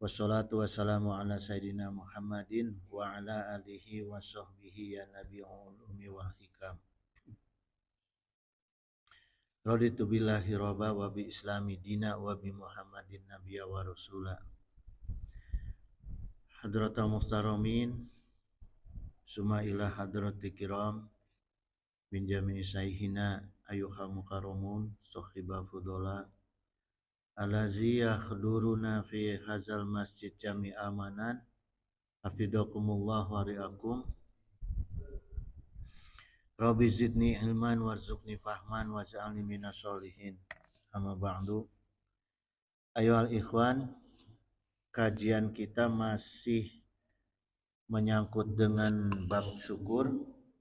Wassalatu wassalamu ala sayyidina Muhammadin wa ala alihi wa sahbihi ya nabiyul umi wal hikam. Raditu billahi rabba wa bi islami dina wa bi Muhammadin nabiyya wa rasula. Hadratal muhtaramin summa ila hadratil kiram min jami'i sayhina ayuha mukarramun sahiba fudola alazi yakhduruna fi hazal masjid jami amanan hafidakumullah wa ri'akum. Rabbi zidni ilman warzuqni fahman waj'alni minas sholihin. Amma ba'du. Ayohal ikhwan, kajian kita masih menyangkut dengan bab syukur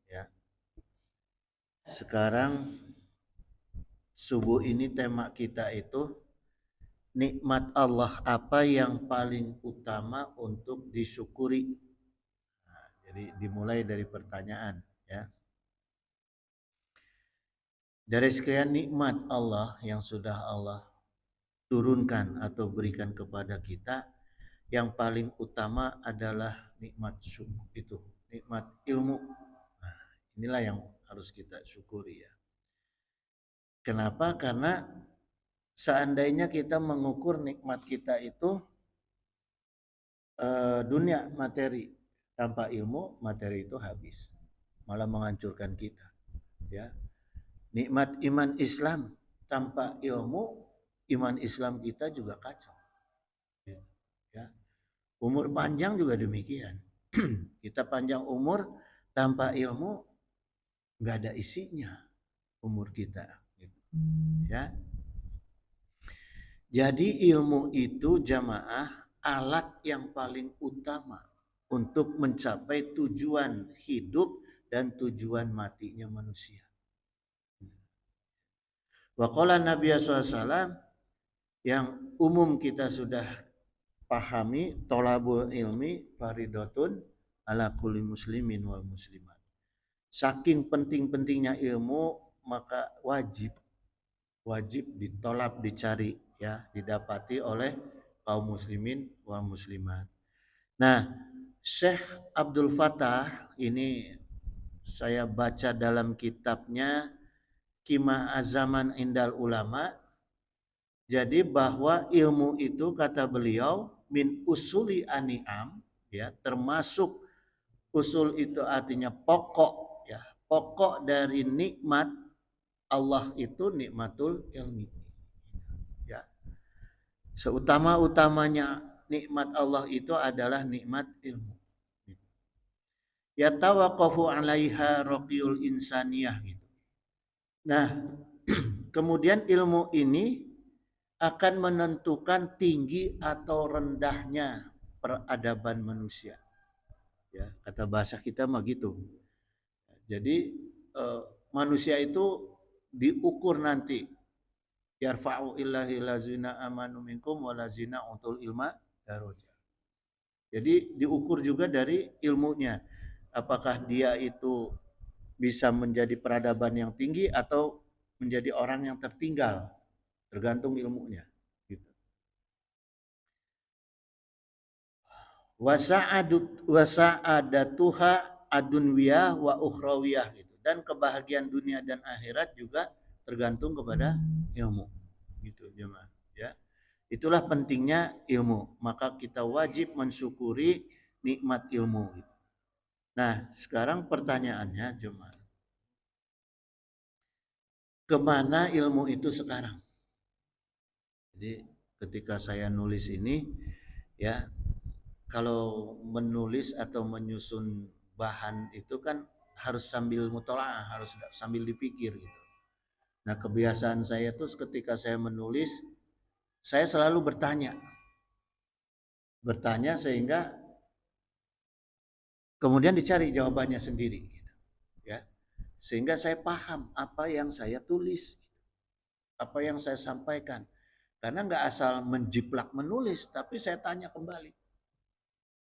ya. Sekarang subuh ini tema kita itu nikmat Allah apa yang paling utama untuk disyukuri. Nah, jadi dimulai dari pertanyaan ya. Dari sekian nikmat Allah yang sudah Allah turunkan atau berikan kepada kita, yang paling utama adalah nikmat syukur itu, nikmat ilmu. Nah, inilah yang harus kita syukuri ya. Kenapa? Karena seandainya kita mengukur nikmat kita itu dunia materi, tanpa ilmu materi itu habis, malah menghancurkan kita ya. Nikmat iman Islam tanpa ilmu, iman Islam kita juga kacau. Ya. Umur panjang juga demikian. Kita panjang umur tanpa ilmu nggak ada isinya umur kita. Ya. Jadi ilmu itu jamaah alat yang paling utama untuk mencapai tujuan hidup dan tujuan matinya manusia. Wa qala Nabi SAW yang umum kita sudah pahami, tolabul ilmi faridatun ala kulli muslimin wal muslimat. Saking penting-pentingnya ilmu, maka wajib ditolab, dicari ya, didapati oleh kaum muslimin wal muslimat. Nah, Syekh Abdul Fattah ini saya baca dalam kitabnya Qimah Az-Zaman Indal Ulama. Jadi bahwa ilmu itu kata beliau min usuli ani'am ya, termasuk usul itu artinya pokok ya, pokok dari nikmat Allah itu nikmatul ilmi ya. Seutama-utamanya nikmat Allah itu adalah nikmat ilmu. Ya tawaqqafu 'alaiha raqiyul insaniyah gitu. Nah, kemudian ilmu ini akan menentukan tinggi atau rendahnya peradaban manusia. Ya, kata bahasa kita mah gitu. Jadi manusia itu diukur nanti. Yarfa'u illahi lazina amanu minkum walazina utul ilma darajat. Jadi diukur juga dari ilmunya. Apakah dia itu bisa menjadi peradaban yang tinggi atau menjadi orang yang tertinggal, tergantung ilmunya gitu. Wasa'adatuha adunwiyah wa ukhrawiyah gitu. Dan kebahagiaan dunia dan akhirat juga tergantung kepada ilmu gitu jemaah ya. Itulah pentingnya ilmu, maka kita wajib mensyukuri nikmat ilmu gitu. Nah, sekarang pertanyaannya jemaah, kemana ilmu itu sekarang? Jadi ketika saya nulis ini ya, kalau menulis atau menyusun bahan itu kan harus sambil mutolaah, harus sambil dipikir gitu. Nah, kebiasaan saya tuh ketika saya menulis, saya selalu bertanya sehingga kemudian dicari jawabannya sendiri gitu, ya. Sehingga saya paham apa yang saya tulis, apa yang saya sampaikan. Karena nggak asal menjiplak menulis, tapi saya tanya kembali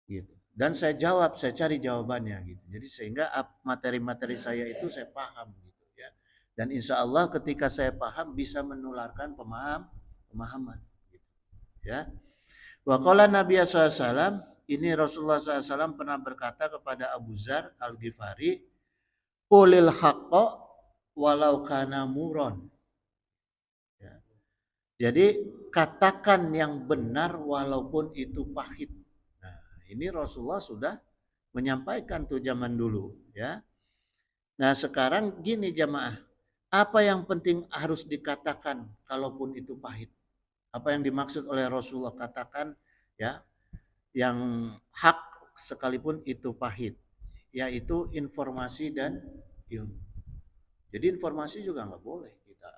gitu. Dan saya jawab, saya cari jawabannya gitu. Jadi sehingga materi-materi saya itu saya paham gitu ya. Dan insya Allah ketika saya paham bisa menularkan pemahaman gitu ya. Wa qala Nabi SAW, ini Rasulullah SAW pernah berkata kepada Abu Dzar Al-Ghifari, qulil haqqa walau kana muron. Ya. Jadi katakan yang benar walaupun itu pahit. Nah, ini Rasulullah sudah menyampaikan tuh zaman dulu, ya. Nah, sekarang gini jamaah, apa yang penting harus dikatakan kalaupun itu pahit? Apa yang dimaksud oleh Rasulullah katakan, ya, yang hak sekalipun itu pahit, yaitu informasi dan ilmu. Jadi informasi juga nggak boleh kita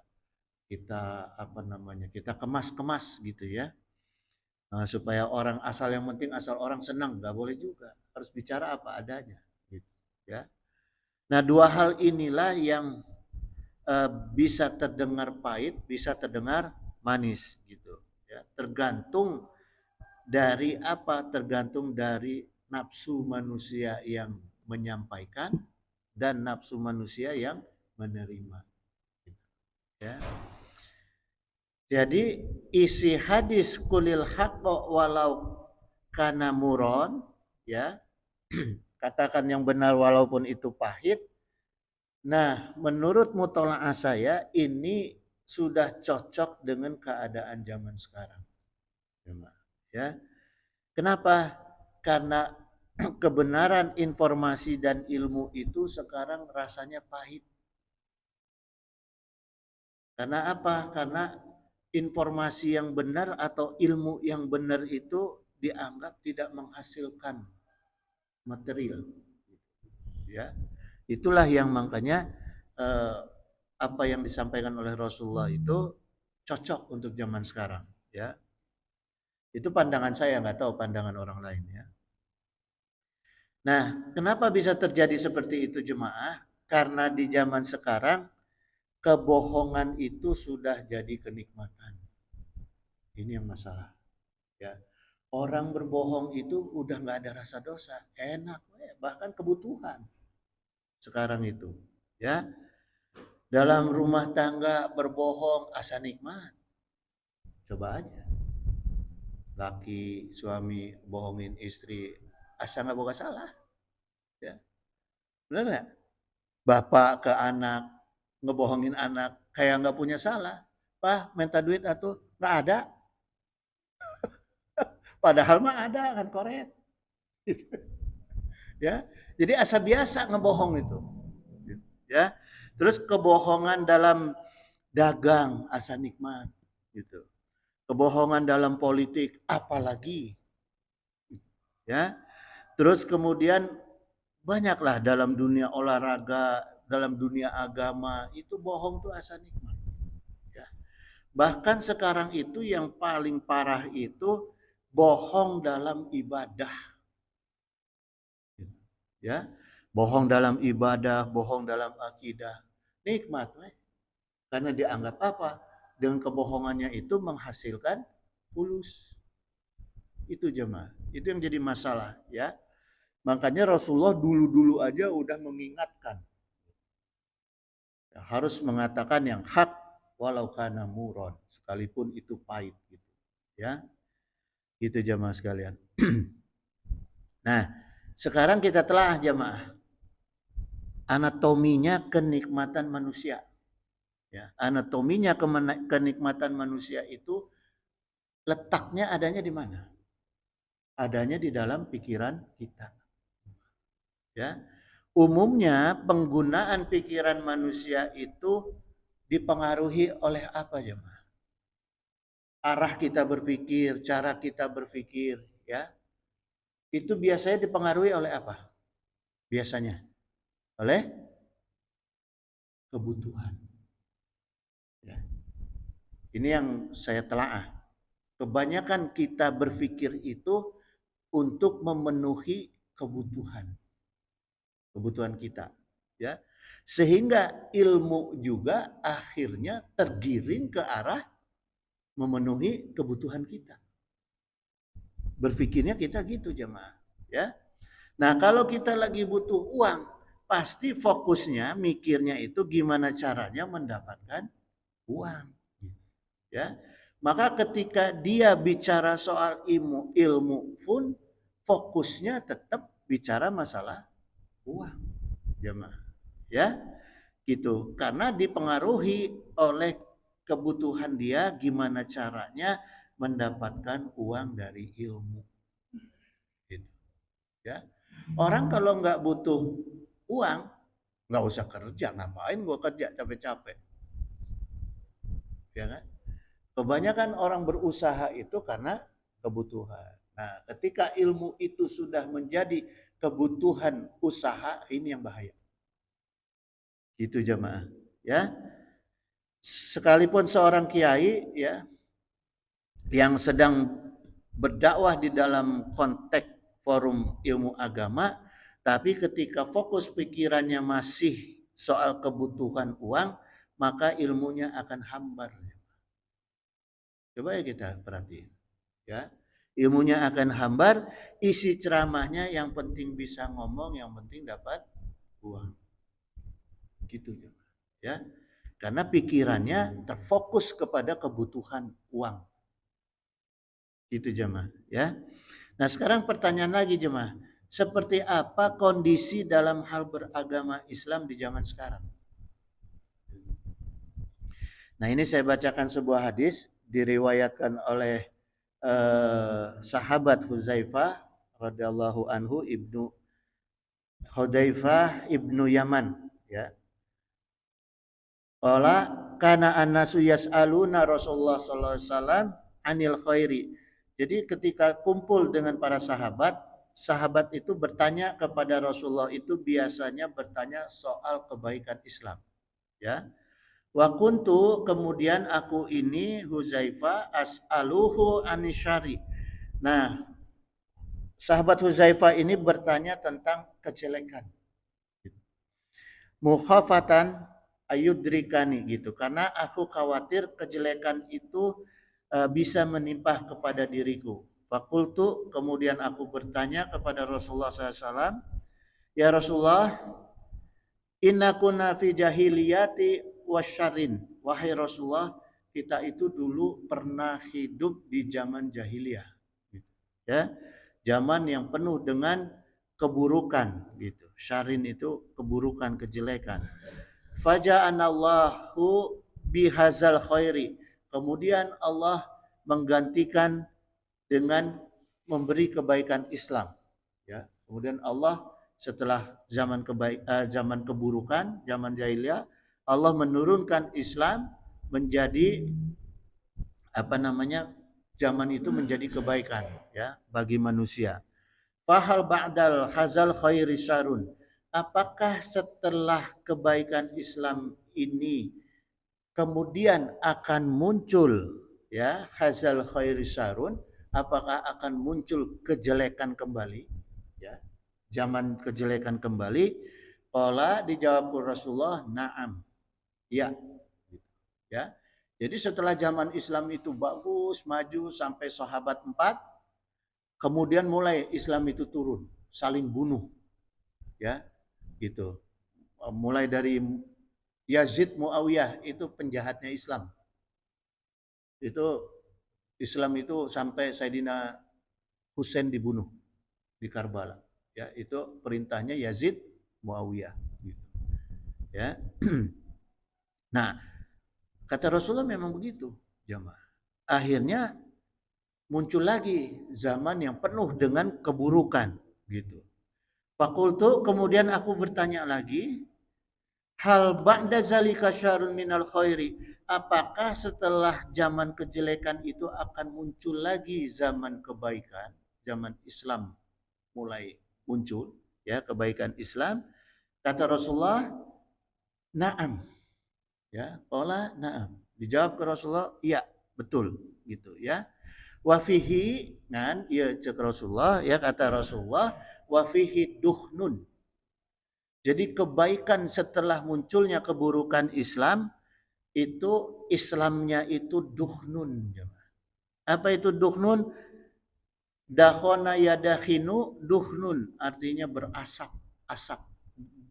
kita apa namanya kita kemas-kemas gitu ya. Nah, supaya orang asal yang penting asal orang senang nggak boleh juga, harus bicara apa adanya gitu ya. Nah, dua hal inilah yang bisa terdengar pahit, bisa terdengar manis gitu ya. Tergantung dari apa? Tergantung dari nafsu manusia yang menyampaikan dan nafsu manusia yang menerima ya. Jadi isi hadis kulil haqqo walau kana muron ya. Katakan yang benar walaupun itu pahit. Nah, menurut mutolaah saya ini sudah cocok dengan keadaan zaman sekarang. Ya. Kenapa? Karena kebenaran informasi dan ilmu itu sekarang rasanya pahit. Karena apa? Karena informasi yang benar atau ilmu yang benar itu dianggap tidak menghasilkan material. Ya, itulah yang makanya apa yang disampaikan oleh Rasulullah itu cocok untuk zaman sekarang. Ya, itu pandangan saya, nggak tahu pandangan orang lain ya. Nah, kenapa bisa terjadi seperti itu jemaah? Karena di zaman sekarang kebohongan itu sudah jadi kenikmatan. Ini yang masalah. Ya, orang berbohong itu udah nggak ada rasa dosa, enak, bahkan kebutuhan sekarang itu. Ya, dalam rumah tangga berbohong asa nikmat. Coba aja, laki suami bohongin istri asa nggak boga salah. Ya, benar nggak? Bapak ke anak ngebohongin anak kayak nggak punya salah. Pak minta duit atau nggak ada. Padahal mah ada kan koret. Ya, jadi asa biasa ngebohong itu. Ya, terus kebohongan dalam dagang asa nikmat gitu. Kebohongan dalam politik apalagi. Ya. Terus kemudian banyaklah dalam dunia olahraga, dalam dunia agama itu bohong tuh asa nikmat. Ya. Bahkan sekarang itu yang paling parah itu bohong dalam ibadah. Ya, bohong dalam ibadah, bohong dalam akidah. Nikmat, karena dianggap apa? Dengan kebohongannya itu menghasilkan fulus. Itu jemaah. Itu yang jadi masalah, ya. Makanya Rasulullah dulu-dulu aja udah mengingatkan. Ya, harus mengatakan yang hak walau kana muron, sekalipun itu pahit gitu. Ya. Itu jemaah sekalian. Nah, sekarang kita telah jemaah anatominya kenikmatan manusia. Ya, anatominya kenikmatan manusia itu letaknya adanya di mana? Adanya di dalam pikiran kita. Ya. Umumnya penggunaan pikiran manusia itu dipengaruhi oleh apa ya, Ma? Arah kita berpikir, cara kita berpikir, ya. Itu biasanya dipengaruhi oleh apa? Biasanya oleh kebutuhan. Ya. Ini yang saya telaah. Kebanyakan kita berpikir itu untuk memenuhi kebutuhan kita, ya. Sehingga ilmu juga akhirnya tergiring ke arah memenuhi kebutuhan kita. Berpikirnya kita gitu jemaah, ya. Nah, kalau kita lagi butuh uang, pasti fokusnya mikirnya itu gimana caranya mendapatkan uang, ya. Maka ketika dia bicara soal ilmu pun fokusnya tetap bicara masalah uang, jemaah. Ya, gitu. Karena dipengaruhi oleh kebutuhan dia gimana caranya mendapatkan uang dari ilmu. Gitu. Ya. Orang kalau nggak butuh uang, nggak usah kerja. Ngapain gua kerja capek-capek? Ya kan? Kebanyakan orang berusaha itu karena kebutuhan. Nah, ketika ilmu itu sudah menjadi kebutuhan usaha, ini yang bahaya. Gitu jemaah, ya. Sekalipun seorang kiai ya yang sedang berdakwah di dalam konteks forum ilmu agama, tapi ketika fokus pikirannya masih soal kebutuhan uang, maka ilmunya akan hambar. Coba ya kita perhatiin, ya. Ilmunya akan hambar, isi ceramahnya yang penting bisa ngomong, yang penting dapat uang. Gitu ya. Karena pikirannya terfokus kepada kebutuhan uang. Gitu jemaah, ya. Nah, sekarang pertanyaan lagi jemaah. Seperti apa kondisi dalam hal beragama Islam di zaman sekarang? Nah, ini saya bacakan sebuah hadis diriwayatkan oleh sahabat Huzaifah radhiyallahu anhu ibnu Hudzaifah ibnu Yaman, ya. Qala kana annasu yas'aluna Rasulullah sallallahu alaihi wasallam anil khairi. Jadi ketika kumpul dengan para sahabat, sahabat itu bertanya kepada Rasulullah itu biasanya bertanya soal kebaikan Islam, ya. Wa kuntu kemudian aku ini Huzaifah as'aluhu anisyari. Nah, sahabat Huzaifah ini bertanya tentang kejelekan. Mukhafatan ayudrikani gitu, karena aku khawatir kejelekan itu bisa menimpa kepada diriku. Fakultu kemudian aku bertanya kepada Rasulullah SAW, ya Rasulullah, inna kunna fi jahiliyati wasyarin. Wahai Rasulullah, kita itu dulu pernah hidup di zaman jahiliyah, gitu. Ya, zaman yang penuh dengan keburukan, gitu. Syarin itu keburukan, kejelekan. Faja'anallahu bihazal khairi. Kemudian Allah menggantikan dengan memberi kebaikan Islam. Ya, kemudian Allah setelah zaman keburukan, zaman jahiliyah, Allah menurunkan Islam menjadi apa namanya? Zaman itu menjadi kebaikan ya bagi manusia. Fahal ba'dal hazal khairi syarun. Apakah setelah kebaikan Islam ini kemudian akan muncul ya hazal khairi syarun, apakah akan muncul kejelekan kembali, ya, zaman kejelekan kembali? Qala dijawab Rasulullah, na'am, ya, gitu, ya. Jadi setelah zaman Islam itu bagus maju sampai sahabat 4, kemudian mulai Islam itu turun, saling bunuh, ya, gitu. Mulai dari Yazid Muawiyah itu penjahatnya Islam. Itu Islam itu sampai Sayyidina Husain dibunuh di Karbala. Ya, itu perintahnya Yazid Muawiyah. Gitu. Ya. Nah, kata Rasulullah memang begitu, jamaah. Akhirnya muncul lagi zaman yang penuh dengan keburukan, gitu. Fakultu kemudian aku bertanya lagi, hal ba'da zalika syarun minal khairi. Apakah setelah zaman kejelekan itu akan muncul lagi zaman kebaikan, zaman Islam mulai muncul, ya, kebaikan Islam? Kata Rasulullah, na'am. Ya, qala na'am. Dijawab ke Rasulullah, iya, betul, gitu ya. Wa fihi kan, ya cek Rasulullah, ya kata Rasulullah, wa fihi duhnun. Jadi kebaikan setelah munculnya keburukan Islam itu Islamnya itu duhnun. Apa itu duhnun? Dakhona yadakhinu duhnun artinya berasap, asap.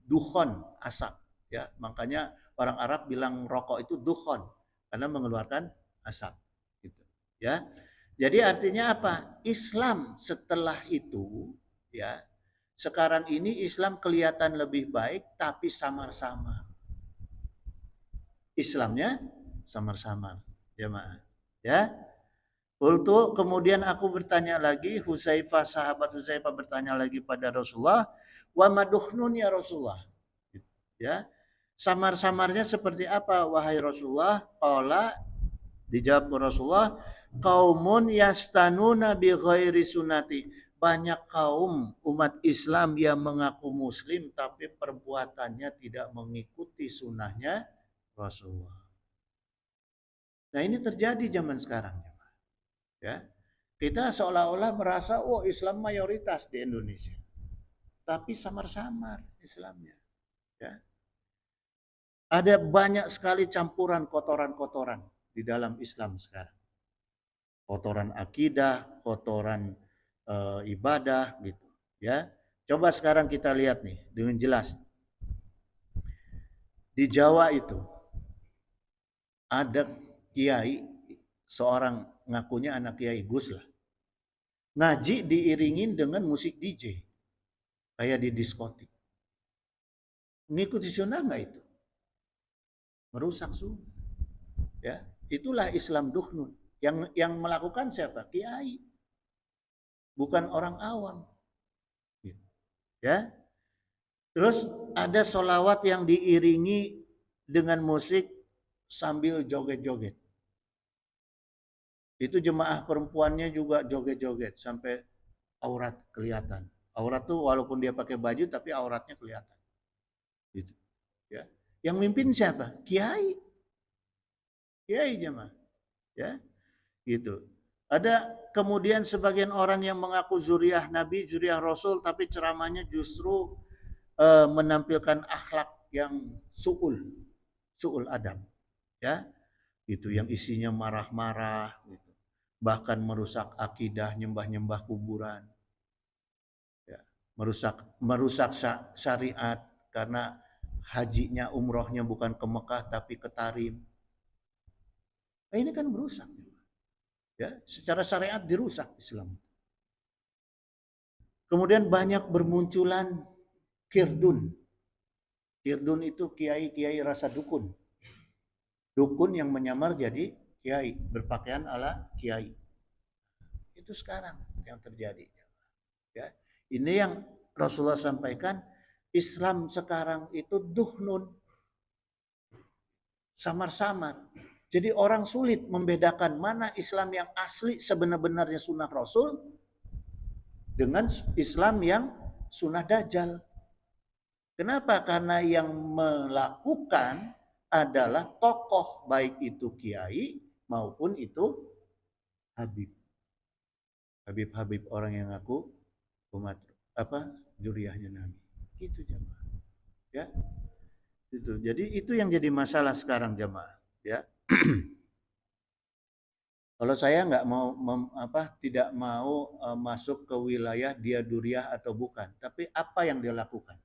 Dukhon, asap, ya. Makanya orang Arab bilang rokok itu dukhon karena mengeluarkan asap, gitu. Ya. Jadi artinya apa? Islam setelah itu, ya, sekarang ini Islam kelihatan lebih baik tapi samar-samar. Islamnya samar-samar, jemaah. Ya. Untuk kemudian aku bertanya lagi, Huzaifah, sahabat Huzaifah bertanya lagi pada Rasulullah, wa maduhnun ya Rasulullah. Ya. Samar-samarnya seperti apa wahai Rasulullah? Qala, dijawab Rasulullah, kaumun yastanuna bi ghairi sunati. Banyak kaum umat Islam yang mengaku muslim tapi perbuatannya tidak mengikuti sunnahnya Rasulullah. Nah, ini terjadi zaman sekarang, ya. Kita seolah-olah merasa oh Islam mayoritas di Indonesia. Tapi samar-samar Islamnya, ya. Ada banyak sekali campuran kotoran-kotoran di dalam Islam sekarang. Kotoran akidah, kotoran ibadah gitu, ya. Coba sekarang kita lihat nih dengan jelas. Di Jawa itu ada kiai, seorang ngakunya anak kiai Gus lah. Ngaji diiringin dengan musik DJ kayak di diskotik. Ngikuti sunnah nggak itu? Merusak sunnah. Ya, itulah Islam duhnun. Yang melakukan siapa? Kiai, bukan orang awam. Ya, terus ada solawat yang diiringi dengan musik sambil joget-joget. Itu jemaah perempuannya juga joget-joget sampai aurat kelihatan. Aurat tuh walaupun dia pakai baju tapi auratnya kelihatan. Gitu. Ya. Yang mimpin siapa? Kiai. Kiai jemaah. Ya. Gitu. Ada kemudian sebagian orang yang mengaku zuriah Nabi, zuriah Rasul, tapi ceramahnya justru menampilkan akhlak yang suul adab, ya, itu yang isinya marah-marah, gitu. Bahkan merusak akidah, nyembah-nyembah kuburan, ya. merusak syariat karena hajinya, umrohnya bukan ke Mekah tapi ke Tarim. Nah, ini kan merusak. Ya, secara syariat dirusak Islam. Kemudian banyak bermunculan kirdun. Kirdun itu kiai-kiai rasa dukun. Dukun yang menyamar jadi kiai, berpakaian ala kiai. Itu sekarang yang terjadi. Ya. Ini yang Rasulullah sampaikan, Islam sekarang itu duhnun, samar-samar. Jadi orang sulit membedakan mana Islam yang asli sebenar-benarnya sunnah Rasul dengan Islam yang sunnah dajjal. Kenapa? Karena yang melakukan adalah tokoh, baik itu kiai maupun itu habib. Habib-habib orang yang ngaku umat juriahnya Nabi. Gitu jemaah. Ya. Itu. Jadi itu yang jadi masalah sekarang jemaah, ya. Kalau saya nggak mau tidak mau masuk ke wilayah dia duriah atau bukan, tapi apa yang dia lakukan.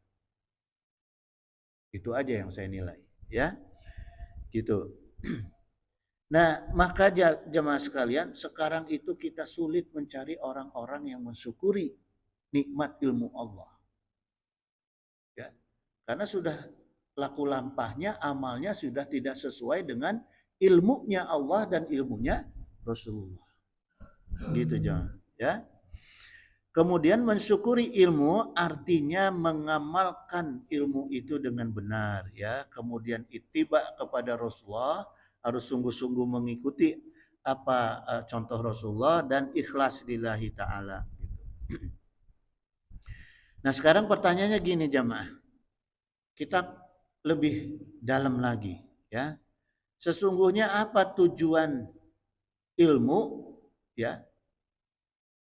Itu aja yang saya nilai, ya. Gitu. Nah, maka jemaah sekalian, sekarang itu kita sulit mencari orang-orang yang mensyukuri nikmat ilmu Allah. Ya. Karena sudah laku lampahnya, amalnya sudah tidak sesuai dengan ilmunya Allah dan ilmunya Rasulullah. Gitu jangan, ya. Kemudian mensyukuri ilmu artinya mengamalkan ilmu itu dengan benar, ya. Kemudian ittiba kepada Rasulullah, harus sungguh-sungguh mengikuti apa contoh Rasulullah dan ikhlas lillahi taala gitu. Nah, sekarang pertanyaannya gini jamaah. Kita lebih dalam lagi, ya. Sesungguhnya apa tujuan ilmu, ya,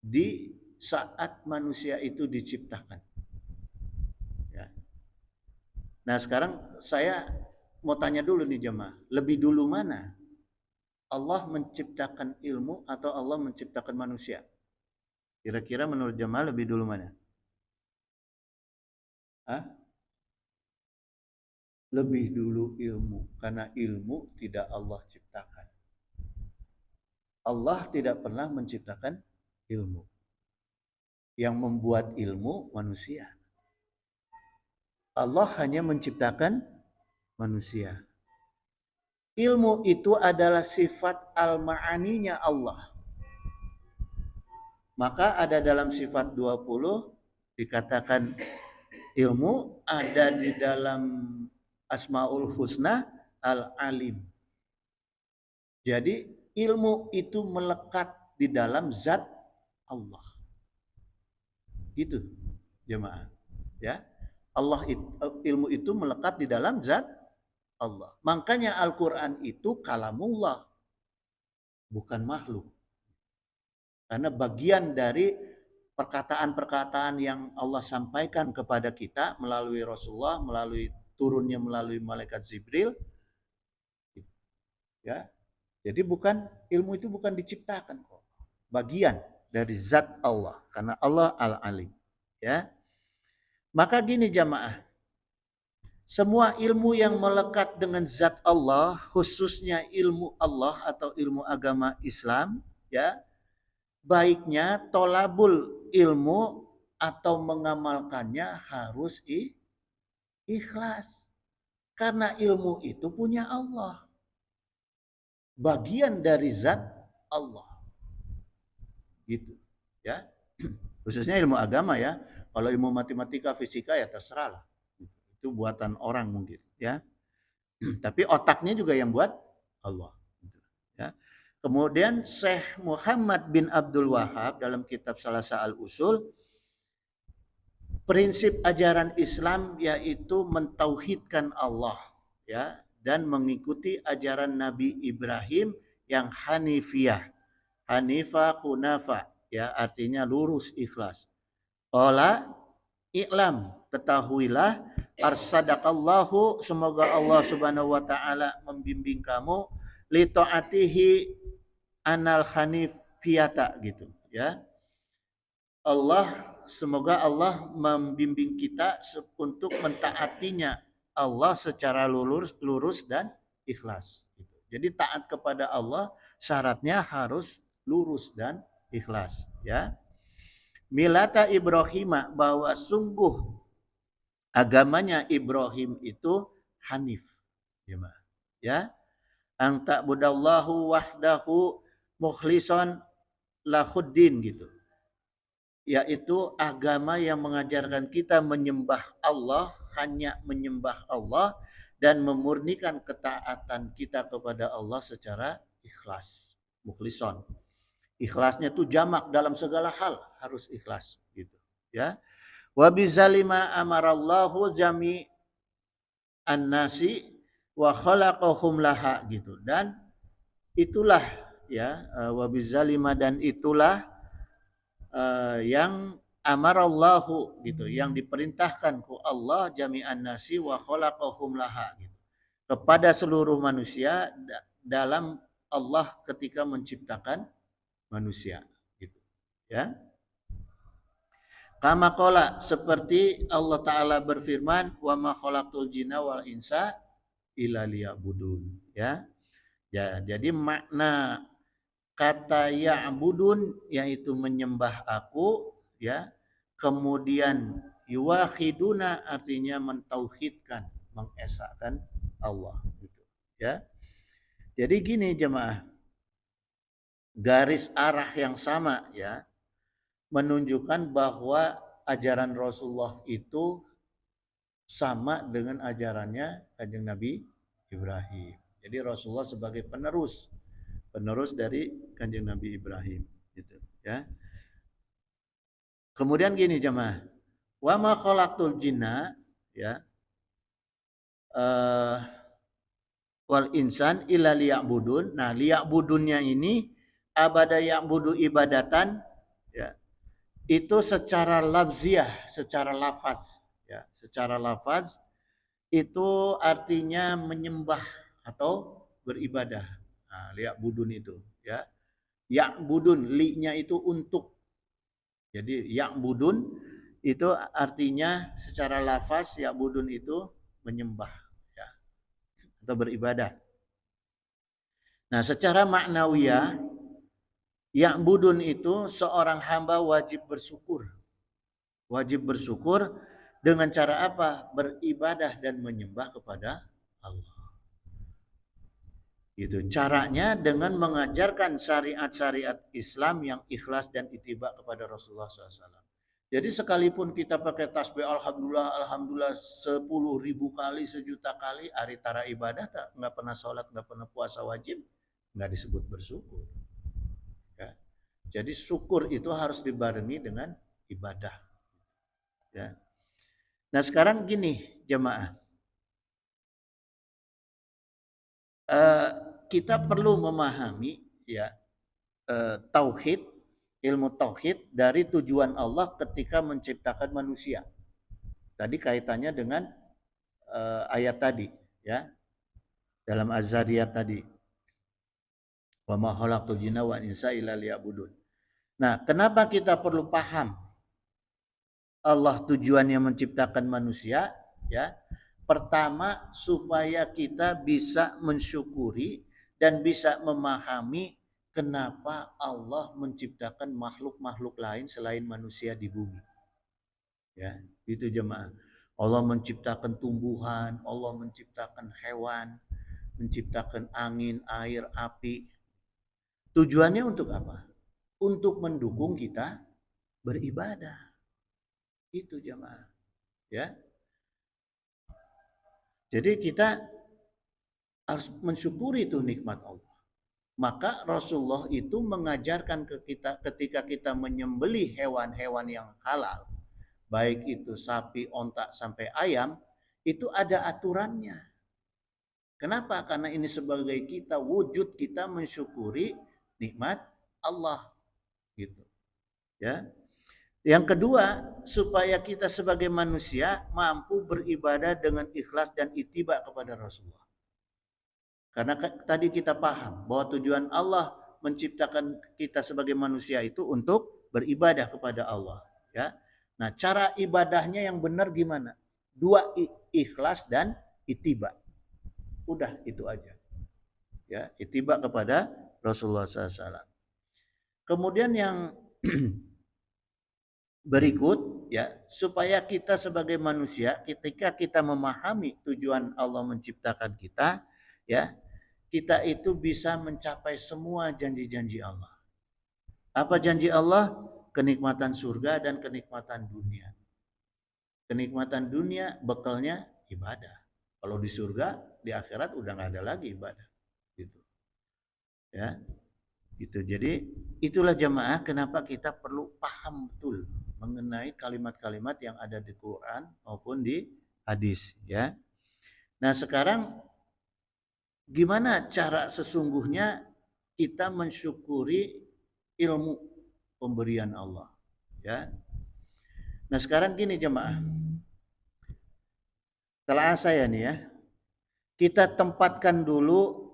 di saat manusia itu diciptakan, ya. Nah, sekarang saya mau tanya dulu nih jemaah, lebih dulu mana? Allah menciptakan ilmu atau Allah menciptakan manusia? Kira-kira menurut jemaah lebih dulu mana? Hah? Lebih dulu ilmu, karena ilmu tidak Allah ciptakan. Allah tidak pernah menciptakan ilmu. Yang membuat ilmu manusia. Allah hanya menciptakan manusia. Ilmu itu adalah sifat al-ma'aninya Allah. Maka ada dalam sifat 20 dikatakan ilmu ada di dalam Asmaul Husna Al-Alim. Jadi ilmu itu melekat di dalam zat Allah. Itu jemaah. Ya. Ilmu itu melekat di dalam zat Allah. Makanya Al-Qur'an itu kalamullah, bukan makhluk. Karena bagian dari perkataan-perkataan yang Allah sampaikan kepada kita melalui Rasulullah, melalui turunnya melalui malaikat Jibril. Ya. Jadi ilmu itu bukan diciptakan kok. Bagian dari zat Allah karena Allah Al-Alim. Ya. Maka gini jamaah. Semua ilmu yang melekat dengan zat Allah, khususnya ilmu Allah atau ilmu agama Islam, ya, baiknya tolabul ilmu atau mengamalkannya harus ikhlas. Karena ilmu itu punya Allah. Bagian dari zat Allah. Gitu, ya. Khususnya ilmu agama ya. Kalau ilmu matematika, fisika ya terserah lah. Itu buatan orang mungkin, ya. Tapi otaknya juga yang buat Allah. Ya. Kemudian Syekh Muhammad bin Abdul Wahab dalam kitab Salasa al-Usul, prinsip ajaran Islam yaitu mentauhidkan Allah, ya, dan mengikuti ajaran Nabi Ibrahim yang hanifiyah. Hanifah hunafa, ya, artinya lurus ikhlas. Qala i'lam, ketahuilah, arsadaqallahu, semoga Allah Subhanahu wa taala membimbing kamu, li taatihi anal hanifiyata, gitu ya. Semoga Allah membimbing kita untuk mentaatinya Allah secara lurus dan ikhlas. Jadi taat kepada Allah syaratnya harus lurus dan ikhlas, ya. Milata Ibrahim, bahwa sungguh agamanya Ibrahim itu hanif, ya. Ang ta'budallahu wahdahu mukhlishon lahuddin, gitu. Yaitu agama yang mengajarkan kita menyembah Allah, hanya menyembah Allah dan memurnikan ketaatan kita kepada Allah secara ikhlas. Mukhlishon. Ikhlasnya itu jamak, dalam segala hal harus ikhlas, gitu, ya. Wa bizalima amarallahu jami an-nasi wa khalaqahum laha, gitu. Dan itulah, ya, wa bizalima, dan itulah yang amarallahu, gitu, yang diperintahkan ku Allah jami'an nasi wa khalaqahum laha, gitu, kepada seluruh manusia dalam Allah ketika menciptakan manusia, gitu, ya. Kama qala, seperti Allah taala berfirman, wa ma khalaqtul jinna wal insa illa liya'budun, ya. Ya, jadi makna kata ya'budun yaitu menyembah aku, ya. Kemudian yuwahiduna artinya mentauhidkan, mengesahkan Allah, gitu, ya. Jadi gini jemaah, garis arah yang sama, ya, menunjukkan bahwa ajaran Rasulullah itu sama dengan ajarannya Kanjeng Nabi Ibrahim. Jadi Rasulullah sebagai penerus dari Kanjeng Nabi Ibrahim, gitu, ya. Kemudian gini jemaah, wa ma khalaqtul jinna, ya, wal insan illa liya'budun. Nah, liya'budunnya ini abada ya'budu ibadatan, ya, itu secara lafziah, secara lafaz, ya, secara lafaz itu artinya menyembah atau beribadah. Nah, liya'budun itu, ya. Ya'budun, li-nya itu untuk. Jadi ya'budun itu artinya secara lafaz, ya'budun itu menyembah, ya, atau beribadah. Nah, secara maknawiyah Ya'budun itu seorang hamba wajib bersyukur. Wajib bersyukur dengan cara apa? Beribadah dan menyembah kepada Allah. Itu caranya dengan mengajarkan syariat-syariat Islam yang ikhlas dan ittiba kepada Rasulullah SAW. Jadi sekalipun kita pakai tasbih alhamdulillah alhamdulillah 10.000 kali, 1.000.000 kali, hari tara ibadah tak nggak pernah sholat, nggak pernah puasa wajib, nggak disebut bersyukur. Ya. Jadi syukur itu harus dibarengi dengan ibadah. Ya. Nah sekarang gini jemaah, kita perlu memahami ya tauhid, ilmu tauhid dari tujuan Allah ketika menciptakan manusia. Tadi kaitannya dengan ayat tadi ya, dalam Az-Zariyat tadi. Wa ma khalaqtul jinna wal insa illa liya'budun. Nah, kenapa kita perlu paham Allah tujuannya menciptakan manusia ya? Pertama supaya kita bisa mensyukuri dan bisa memahami kenapa Allah menciptakan makhluk-makhluk lain selain manusia di bumi. Ya, itu jemaah. Allah menciptakan tumbuhan, Allah menciptakan hewan, menciptakan angin, air, api. Tujuannya untuk apa? Untuk mendukung kita beribadah. Itu jemaah. Ya. Jadi kita harus mensyukuri itu nikmat Allah. Maka Rasulullah itu mengajarkan ke kita ketika kita menyembelih hewan-hewan yang halal, baik itu sapi, onta sampai ayam, itu ada aturannya. Kenapa? Karena ini sebagai kita wujud kita mensyukuri nikmat Allah gitu. Ya. Yang kedua, supaya kita sebagai manusia mampu beribadah dengan ikhlas dan ittiba kepada Rasulullah. Karena tadi kita paham bahwa tujuan Allah menciptakan kita sebagai manusia itu untuk beribadah kepada Allah. Ya. Nah, cara ibadahnya yang benar gimana? Dua, ikhlas dan ittiba. Udah itu aja. Ya, ittiba kepada Rasulullah SAW. Kemudian yang berikut ya, supaya kita sebagai manusia ketika kita memahami tujuan Allah menciptakan kita ya, kita itu bisa mencapai semua janji-janji Allah. Apa janji Allah? Kenikmatan surga dan kenikmatan dunia. Kenikmatan dunia bekalnya ibadah. Kalau di surga, di akhirat udah nggak ada lagi ibadah. Gitu. Ya, gitu. Jadi itulah jemaah kenapa kita perlu paham betul mengenai kalimat-kalimat yang ada di Quran maupun di hadis ya. Nah, sekarang gimana cara sesungguhnya kita mensyukuri ilmu pemberian Allah ya. Nah, sekarang gini jemaah. Setelah saya nih ya, kita tempatkan dulu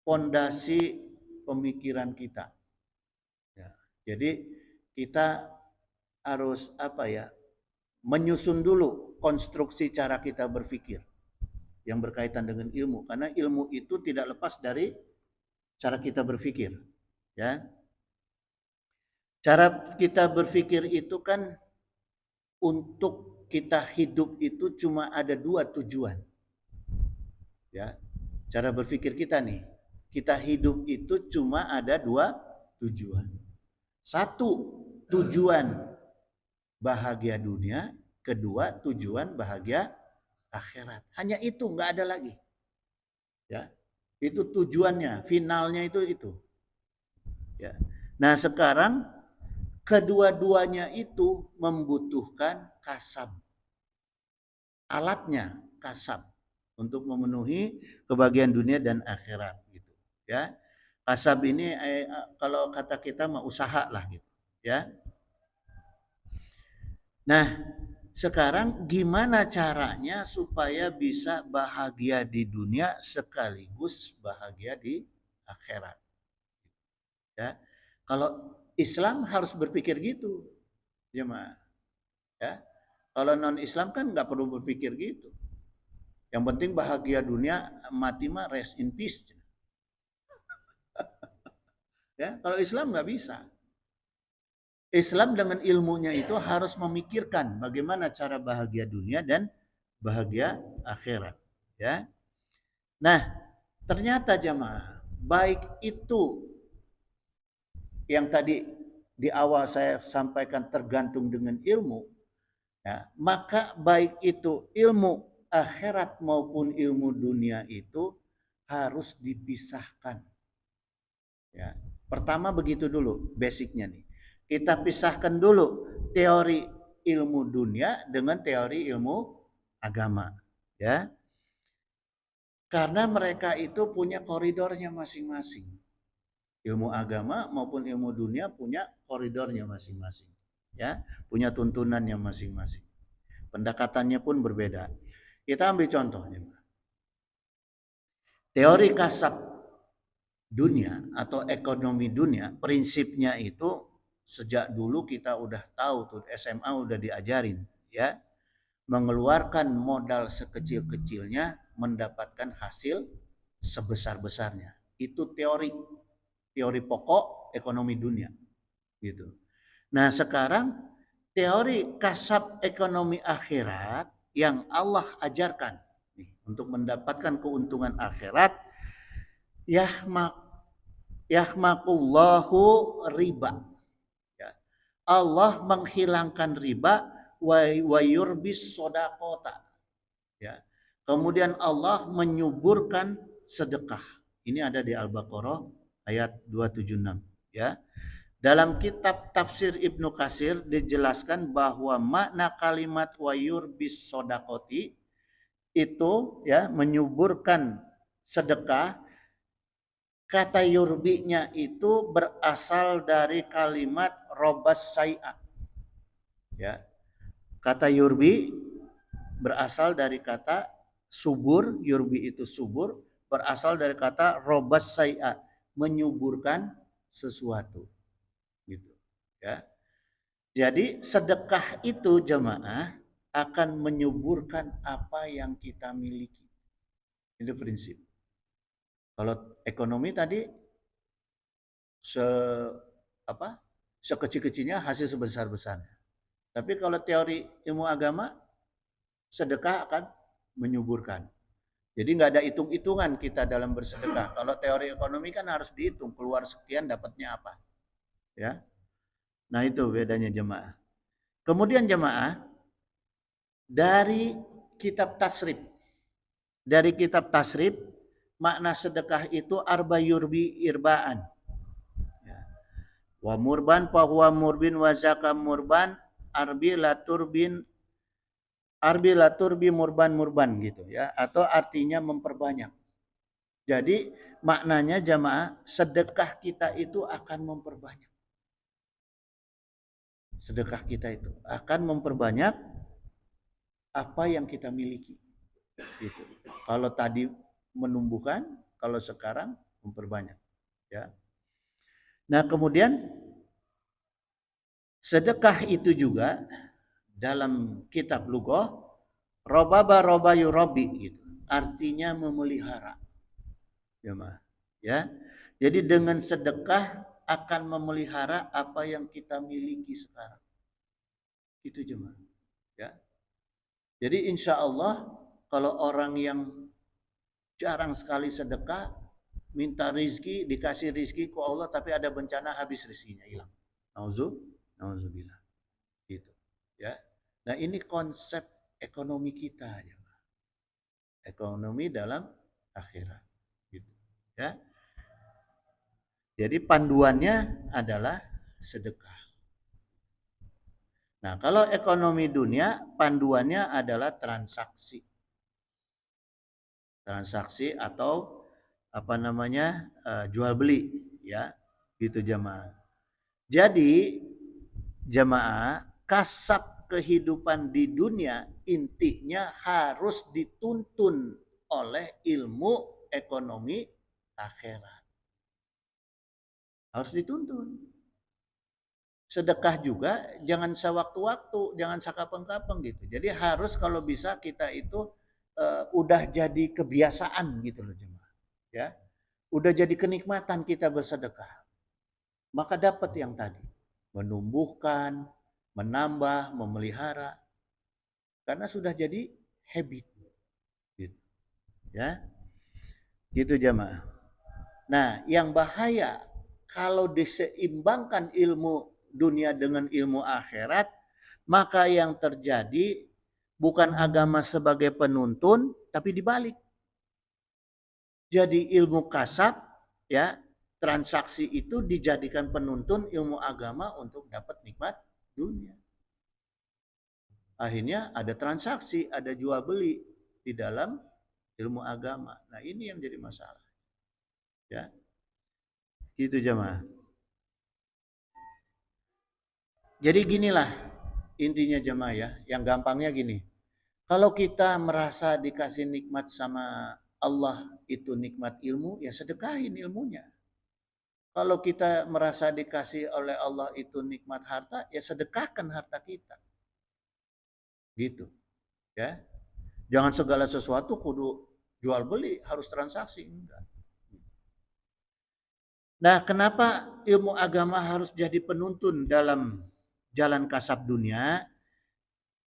pondasi pemikiran kita. Ya, jadi kita harus apa ya, menyusun dulu konstruksi cara kita berpikir yang berkaitan dengan ilmu, karena ilmu itu tidak lepas dari cara kita berpikir ya. Cara kita berpikir itu kan untuk kita hidup itu cuma ada dua tujuan ya. Cara berpikir kita nih, kita hidup itu cuma ada dua tujuan. Satu, tujuan bahagia dunia, kedua tujuan bahagia akhirat. Hanya itu, nggak ada lagi. Ya, itu tujuannya, finalnya itu. Ya. Nah sekarang kedua-duanya itu membutuhkan kasab, alatnya kasab untuk memenuhi kebahagiaan dunia dan akhirat gitu. Ya, kasab ini kalau kata kita mah usaha lah gitu. Ya. Nah, sekarang gimana caranya supaya bisa bahagia di dunia sekaligus bahagia di akhirat? Ya. Kalau Islam harus berpikir gitu. Jemaah. Ya. Kalau non-Islam kan nggak perlu berpikir gitu. Yang penting bahagia dunia, mati mah rest in peace. Ya, kalau Islam nggak bisa. Islam dengan ilmunya itu harus memikirkan bagaimana cara bahagia dunia dan bahagia akhirat. Ya. Nah, ternyata jemaah, baik itu yang tadi di awal saya sampaikan tergantung dengan ilmu, ya, maka baik itu ilmu akhirat maupun ilmu dunia itu harus dipisahkan. Ya. Pertama begitu dulu basicnya nih. Kita pisahkan dulu teori ilmu dunia dengan teori ilmu agama. Ya. Karena mereka itu punya koridornya masing-masing. Ilmu agama maupun ilmu dunia punya koridornya masing-masing. Ya, punya tuntunannya masing-masing. Pendekatannya pun berbeda. Kita ambil contohnya. Teori kasab dunia atau ekonomi dunia, prinsipnya itu sejak dulu kita udah tahu tuh, SMA udah diajarin, ya. Mengeluarkan modal sekecil-kecilnya mendapatkan hasil sebesar-besarnya. Itu teori pokok ekonomi dunia, gitu. Nah, sekarang teori kasab ekonomi akhirat yang Allah ajarkan nih, untuk mendapatkan keuntungan akhirat, yahmaqullahu riba. Ya. Allah menghilangkan riba wa yurbis sodakota. Ya. Kemudian Allah menyuburkan sedekah. Ini ada di Al-Baqarah ayat 276. Ya. Dalam kitab tafsir Ibnu Katsir dijelaskan bahwa makna kalimat wa yurbis sodakoti itu, ya, menyuburkan sedekah. Kata yurbinya itu berasal dari kalimat robas sayat. Ya. Kata yurbi berasal dari kata subur, yurbi itu subur, berasal dari kata robas sayat, menyuburkan sesuatu. Gitu. Ya. Jadi sedekah itu jemaah akan menyuburkan apa yang kita miliki. Itu prinsip. Kalau ekonomi tadi sekecil-kecilnya hasil sebesar-besarnya. Tapi kalau teori ilmu agama, sedekah akan menyuburkan. Jadi nggak ada hitung-hitungan kita dalam bersedekah. Kalau teori ekonomi kan harus dihitung, keluar sekian dapatnya apa. Ya. Nah, itu bedanya jemaah. Kemudian jemaah, dari kitab tasrif. Dari kitab tasrif, makna sedekah itu arba yurbi irbaan. Wa murban fahuwa murbin wa zaka murban arbi laturbi murban gitu, ya, atau artinya memperbanyak. Jadi maknanya jamaah, sedekah kita itu akan memperbanyak. Sedekah kita itu akan memperbanyak apa yang kita miliki. Gitu. Kalau tadi menumbuhkan, kalau sekarang memperbanyak, ya. Nah, kemudian sedekah itu juga dalam kitab lughah robaba roba yurobi gitu. Artinya memelihara. Ya. Jadi dengan sedekah akan memelihara apa yang kita miliki sekarang. Itu jemaah. Ya. Jadi insya Allah kalau orang yang jarang sekali sedekah, minta rizki, dikasih rizki ke Allah, tapi ada bencana habis rizkinya hilang. Nauzubillah. Gitu. Ya. Nah, ini konsep ekonomi kita, ya. Ekonomi dalam akhirat. Gitu. Ya. Jadi panduannya adalah sedekah. Nah, kalau ekonomi dunia panduannya adalah transaksi. Transaksi atau jual beli, ya. Gitu jemaah. Jadi jemaah, kasab kehidupan di dunia intinya harus dituntun oleh ilmu ekonomi akhirat. Harus dituntun. Sedekah juga jangan sewaktu-waktu, jangan sakapen-kapen gitu. Jadi harus kalau bisa kita itu udah jadi kebiasaan gitu loh jemaah. Ya. Udah jadi kenikmatan kita bersedekah. maka dapat yang tadi, menumbuhkan, menambah, memelihara, karena sudah jadi habit, gitu. Ya, gitu jamaah. Nah, yang bahaya kalau diseimbangkan ilmu dunia dengan ilmu akhirat, maka yang terjadi bukan agama sebagai penuntun, tapi dibalik. Jadi ilmu kasab, ya, transaksi itu dijadikan penuntun ilmu agama untuk dapat nikmat dunia. Akhirnya ada transaksi, ada jual beli di dalam ilmu agama. Nah, ini yang jadi masalah. Ya, gitu jemaah. Jadi ginilah intinya jemaah ya, yang gampangnya gini. Kalau kita merasa dikasih nikmat sama Allah itu nikmat ilmu, ya sedekahin ilmunya. Kalau kita merasa dikasih oleh Allah itu nikmat harta, ya sedekahkan harta kita. Gitu, ya. Jangan segala sesuatu kudu jual beli, harus transaksi, enggak. Nah, kenapa ilmu agama harus jadi penuntun dalam jalan kasab dunia?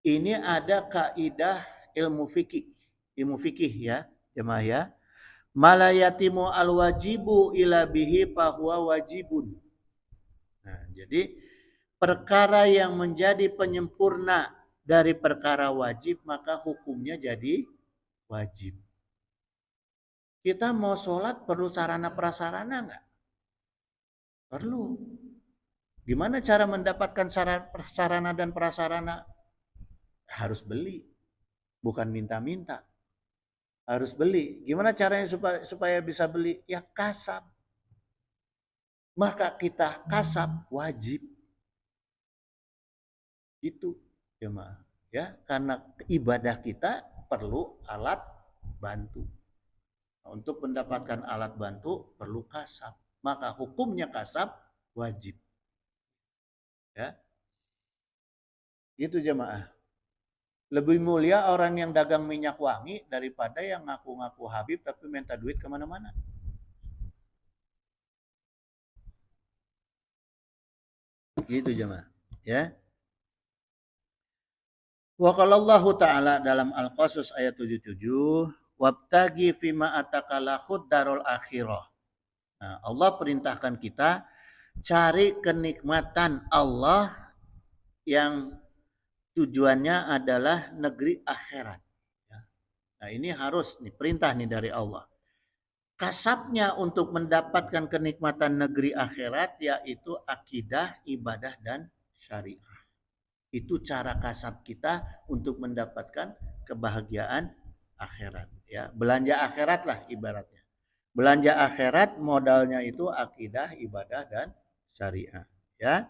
Ini ada kaidah ilmu fikih ya, jemaah ya. Malayatimu al-wajibu ila bihi fahuwa wajibun. Nah, jadi perkara yang menjadi penyempurna dari perkara wajib, maka hukumnya jadi wajib. Kita mau sholat perlu sarana prasarana enggak? Perlu. Gimana cara mendapatkan sarana dan prasarana? Harus beli, bukan minta-minta. Harus beli. Gimana caranya supaya bisa beli? Ya kasab. Maka kita kasab wajib. Itu jemaah. Ya, karena ibadah kita perlu alat bantu. Untuk mendapatkan alat bantu perlu kasab. Maka hukumnya kasab wajib. Ya. Itu jemaah. Lebih mulia orang yang dagang minyak wangi daripada yang ngaku-ngaku Habib tapi minta duit kemana-mana. Gitu jemaah. Ya. Wa qalallahu ta'ala dalam Al-Qasas ayat 77, wabtagi fima atakalahud darul akhirah. Nah, Allah perintahkan kita cari kenikmatan Allah yang tujuannya adalah negeri akhirat. Nah, ini harus nih perintah nih dari Allah. Kasabnya untuk mendapatkan kenikmatan negeri akhirat yaitu akidah, ibadah, dan syariah. Itu cara kasab kita untuk mendapatkan kebahagiaan akhirat. Ya, belanja akhirat lah ibaratnya. Belanja akhirat modalnya itu akidah, ibadah, dan syariah. Ya,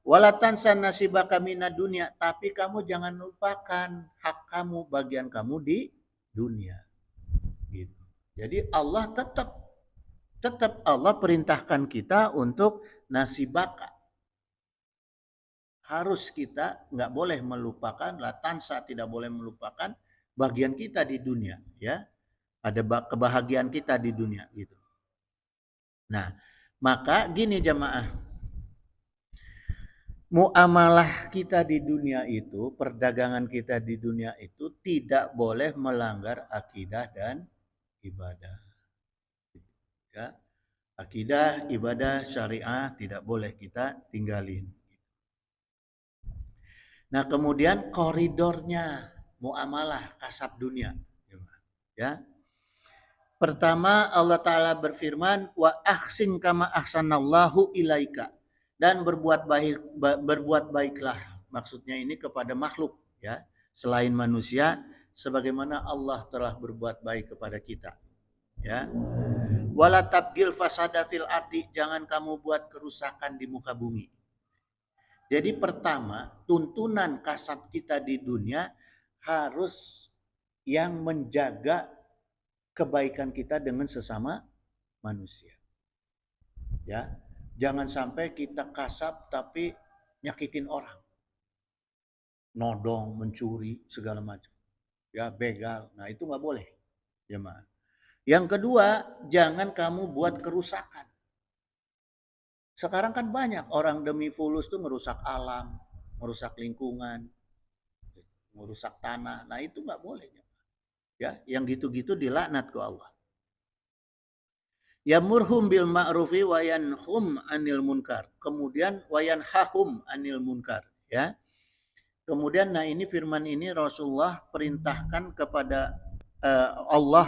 walatan nasibaka minad dunia, tapi kamu jangan lupakan hak kamu, bagian kamu di dunia. Gitu. Jadi Allah tetap Allah perintahkan kita untuk nasibaka. Harus kita nggak boleh melupakan, latansa tidak boleh melupakan bagian kita di dunia, ya. Ada kebahagiaan kita di dunia gitu. Nah, maka gini jamaah, muamalah kita di dunia itu, perdagangan kita di dunia itu tidak boleh melanggar akidah dan ibadah. Ya, akidah, ibadah, syariah tidak boleh kita tinggalin. Nah, kemudian koridornya muamalah kasab dunia. Ya. Pertama Allah Ta'ala berfirman, wa ahsin kama ahsanallahu ilaika. Dan berbuat baiklah. Maksudnya ini kepada makhluk, ya, selain manusia, sebagaimana Allah telah berbuat baik kepada kita. Ya. Wala tabgil fasada fil ardi, jangan kamu buat kerusakan di muka bumi. Jadi pertama, tuntunan kasab kita di dunia harus yang menjaga kebaikan kita dengan sesama manusia. Ya, jangan sampai kita kasab tapi nyakitin orang. Nodong, mencuri, segala macam. Ya, begal. Nah, itu nggak boleh. Ya, Ma. Yang kedua, jangan kamu buat kerusakan. Sekarang kan banyak orang demi fulus tuh ngerusak alam, ngerusak lingkungan, ngerusak tanah. Nah itu nggak boleh. Ya, yang gitu-gitu dilaknat ke Allah. Yamurhum bil ma'rufi wa yanhum anil munkar. Kemudian wa yanhahum anil munkar, ya. Kemudian nah ini firman ini Rasulullah perintahkan kepada Allah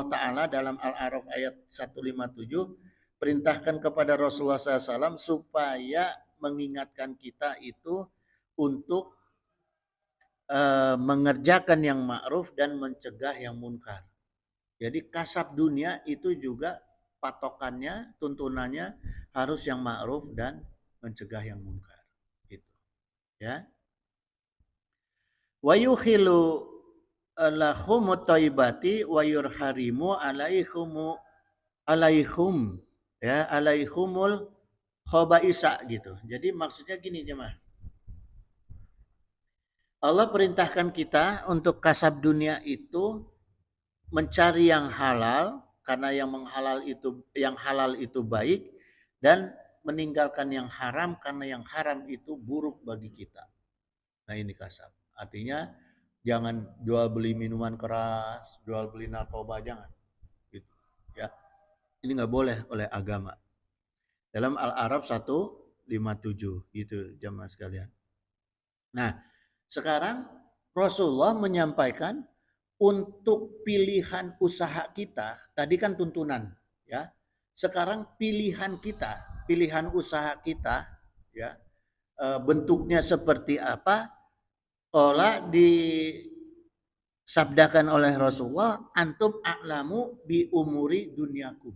Ta'ala dalam Al-A'raf ayat 157 perintahkan kepada Rasulullah SAW supaya mengingatkan kita itu untuk mengerjakan yang ma'ruf dan mencegah yang munkar. Jadi kasab dunia itu juga patokannya, tuntunannya harus yang ma'ruf dan mencegah yang munkar. Gitu. Ya. Wa yukhilu lahum thayyibati wa yurharimu alaihum ya alaihumul khabaisa gitu. Jadi maksudnya gini jemaah. Allah perintahkan kita untuk kasab dunia itu mencari yang halal karena yang halal itu baik dan meninggalkan yang haram karena yang haram itu buruk bagi kita. Nah ini kasab. Artinya jangan jual beli minuman keras, jual beli narkoba, jangan. Gitu. Ya. Ini nggak boleh oleh agama. Dalam Al-A'raf 157 gitu jemaah sekalian. Nah, sekarang Rasulullah menyampaikan untuk pilihan usaha kita, tadi kan tuntunan, ya. Sekarang pilihan kita, pilihan usaha kita, ya, bentuknya seperti apa? Olah disabdakan oleh Rasulullah, antum a'lamu bi umuri dunyakum.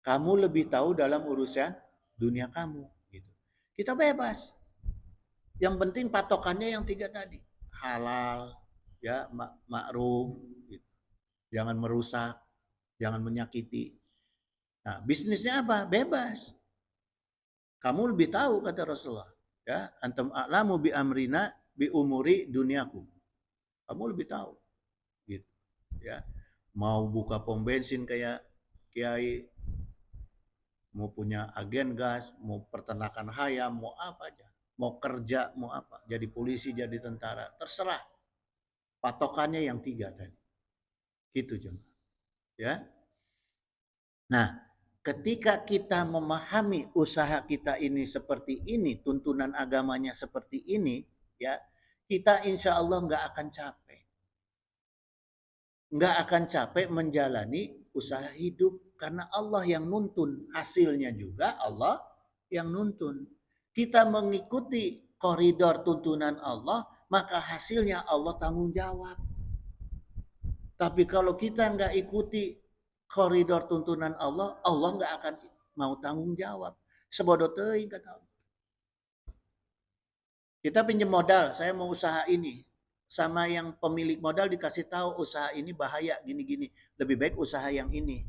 Kamu lebih tahu dalam urusan dunia kamu. Gitu. Kita bebas. Yang penting patokannya yang 3 tadi. Halal, ya, ma'ruf, gitu. Jangan merusak, jangan menyakiti. Nah, bisnisnya apa? Bebas. Kamu lebih tahu kata Rasulullah. Ya, antum a'lamu bi amrina bi umuri dunyakum. Kamu lebih tahu. Gitu. Ya. Mau buka pom bensin kayak kiai, mau punya agen gas, mau peternakan hayam, mau apa aja. Mau kerja, mau apa. Jadi polisi, jadi tentara. Terserah. Patokannya yang 3 tadi. Itu jemaah. Ya. Nah, ketika kita memahami usaha kita ini seperti ini, tuntunan agamanya seperti ini, ya, kita insya Allah nggak akan capek. Nggak akan capek menjalani usaha hidup. Karena Allah yang nuntun. Hasilnya juga Allah yang nuntun. Kita mengikuti koridor tuntunan Allah, maka hasilnya Allah tanggung jawab. Tapi kalau kita nggak ikuti koridor tuntunan Allah, Allah nggak akan mau tanggung jawab. Sebodoh teuing kata Allah. Kita pinjam modal, saya mau usaha ini. Sama yang pemilik modal dikasih tahu usaha ini bahaya gini-gini. Lebih baik usaha yang ini.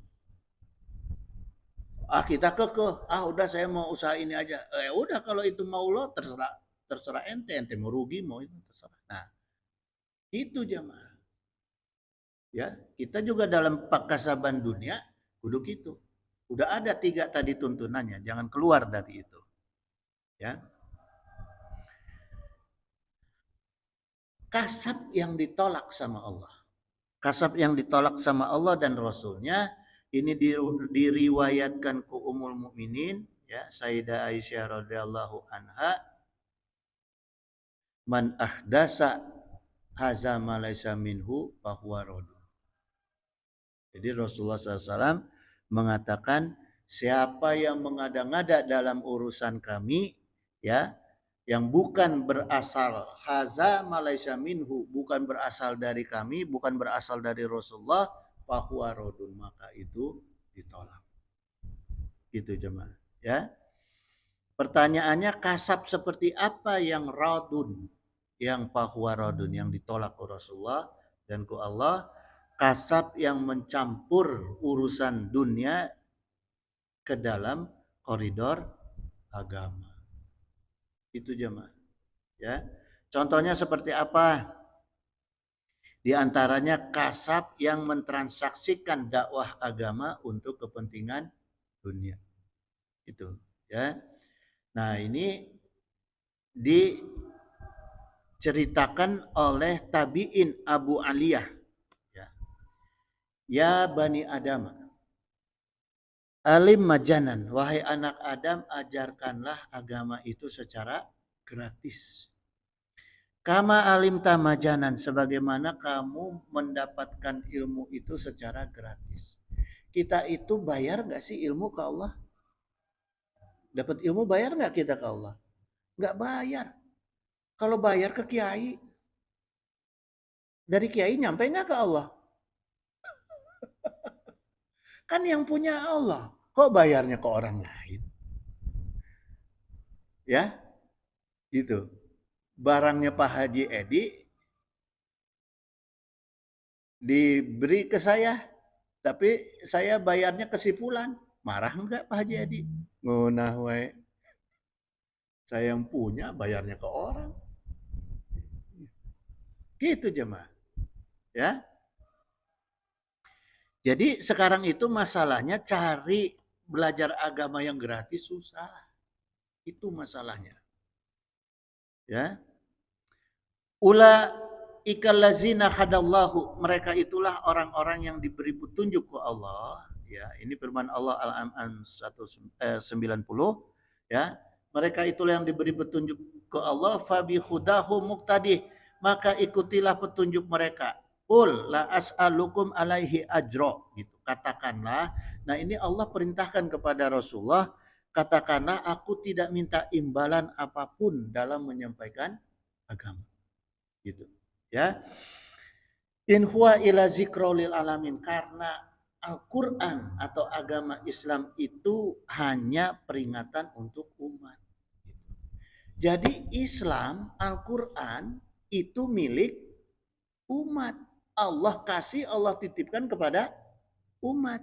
Kita kekeh, udah saya mau usaha ini aja. Udah kalau itu mau lo terserah ente mau rugi mau itu terserah. Nah, itu jamaah. Ya, kita juga dalam pakasaban dunia kudu gitu. Udah ada 3 tadi tuntunannya, jangan keluar dari itu. Ya. Kasab yang ditolak sama Allah. Kasab yang ditolak sama Allah dan Rasulnya ini diriwayatkan ku Ummul Mukminin ya Sayyidah Aisyah radhiyallahu anha, man ahdasa haza malaysa minhu fahuwa radun. Jadi Rasulullah SAW mengatakan siapa yang mengada-ngada dalam urusan kami ya yang bukan berasal haza malaysa minhu, bukan berasal dari kami, bukan berasal dari Rasulullah, fahuwa radun, maka itu ditolak. Itu jemaah ya. Pertanyaannya kasab seperti apa yang radun, yang fahuwa radun, yang ditolak oleh Rasulullah dan ku Allah. Kasab yang mencampur urusan dunia ke dalam koridor agama. Itu jemaah. Ya. Contohnya seperti apa? Di antaranya kasab yang mentransaksikan dakwah agama untuk kepentingan dunia. Itu, ya. Nah, ini diceritakan oleh tabi'in Abu Aliyah, ya. Ya Bani Adam, alim majanan, wahai anak Adam, ajarkanlah agama itu secara gratis. Kama alim tamajanan, sebagaimana kamu mendapatkan ilmu itu secara gratis. Kita itu bayar nggak sih ilmu ke Allah? Dapat ilmu bayar nggak kita ke Allah? Nggak bayar. Kalau bayar ke kiai, dari kiai nyampe nggak ke Allah? Kan yang punya Allah. Kok bayarnya ke orang lain? Ya, gitu. Barangnya Pak Haji Edi diberi ke saya, tapi saya bayarnya kesimpulan. Marah enggak Pak Haji Edi? Ngunah we. Saya yang punya bayarnya ke orang. Gitu jemaah. Ya. Jadi sekarang itu masalahnya cari belajar agama yang gratis susah. Itu masalahnya. Ya. Ula ikallazina hadallahu, mereka itulah orang-orang yang diberi petunjuk ke Allah. Ya, ini firman Allah Al-An'am 190, ya. Mereka itulah yang diberi petunjuk ke Allah, fabi hudahu muqtadi, maka ikutilah petunjuk mereka. Qul la as'alukum alaihi ajro, gitu. Katakanlah, nah ini Allah perintahkan kepada Rasulullah, katakanlah aku tidak minta imbalan apapun dalam menyampaikan agama. Gitu, ya. In huwa ila zikrolil alamin, karena Al-Quran atau agama Islam itu hanya peringatan untuk umat. Jadi Islam, Al-Quran itu milik umat. Allah kasih, Allah titipkan kepada umat.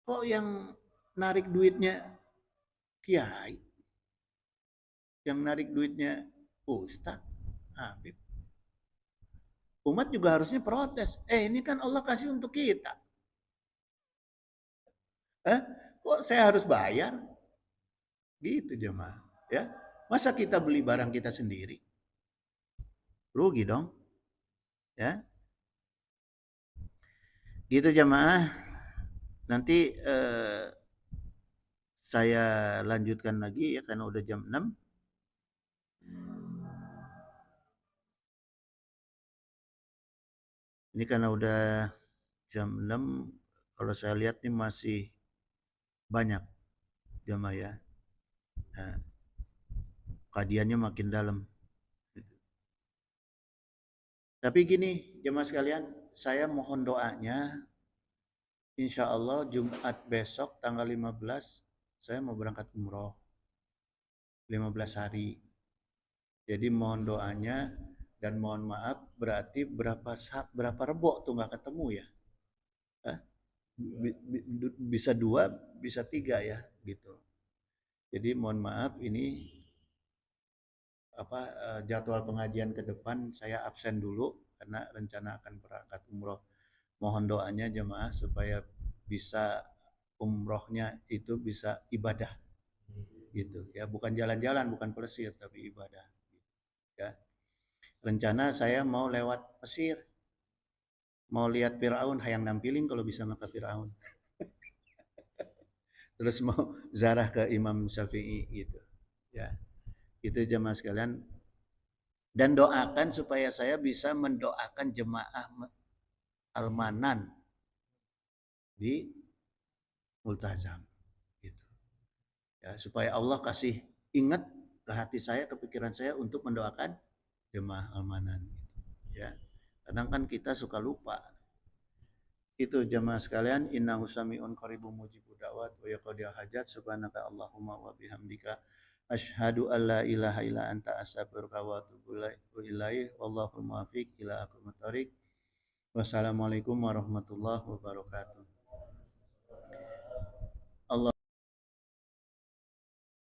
Kok yang narik duitnya kiai? Yang narik duitnya ustaz, Habib? Umat juga harusnya protes. Ini kan Allah kasih untuk kita. Kok saya harus bayar? Gitu jemaah. Ya, masa kita beli barang kita sendiri? Rugi dong. Ya, gitu jemaah. Nanti saya lanjutkan lagi ya karena udah jam 6. Ini karena udah jam 6, kalau saya lihat nih masih banyak jemaah ya. Nah, kajiannya makin dalam. Tapi gini jemaah sekalian, saya mohon doanya, insya Allah Jumat besok tanggal 15 saya mau berangkat umroh 15 hari. Jadi mohon doanya dan mohon maaf, berarti berapa rebok tuh nggak ketemu ya? Hah? Bisa 2, bisa 3 ya gitu. Jadi mohon maaf ini jadwal pengajian ke depan saya absen dulu karena rencana akan berangkat umroh. Mohon doanya jemaah supaya bisa umrohnya itu bisa ibadah gitu ya, bukan jalan-jalan, bukan pelesir tapi ibadah ya. Rencana saya mau lewat Mesir, mau lihat Firaun, hayang nampilin kalau bisa maka Firaun. Terus mau zarah ke Imam Syafi'i gitu ya. Itu jemaah sekalian, dan doakan supaya saya bisa mendoakan jemaah Almanan di Multazam gitu ya, supaya Allah kasih ingat ke hati saya, ke pikiran saya untuk mendoakan jemaah Almanan gitu ya. Kadang kan kita suka lupa. Itu jemaah sekalian, innahu sami'un qaribun mujibud da'wat wa yaqdi hajat, subhanaka Allahumma wa bihamdika asyhadu an la ilaha illa anta astaghfiruka wa atubu ilaik. Wallahu muwaffiq ila aqwamit thoriq. Wassalamualaikum warahmatullahi wabarakatuh.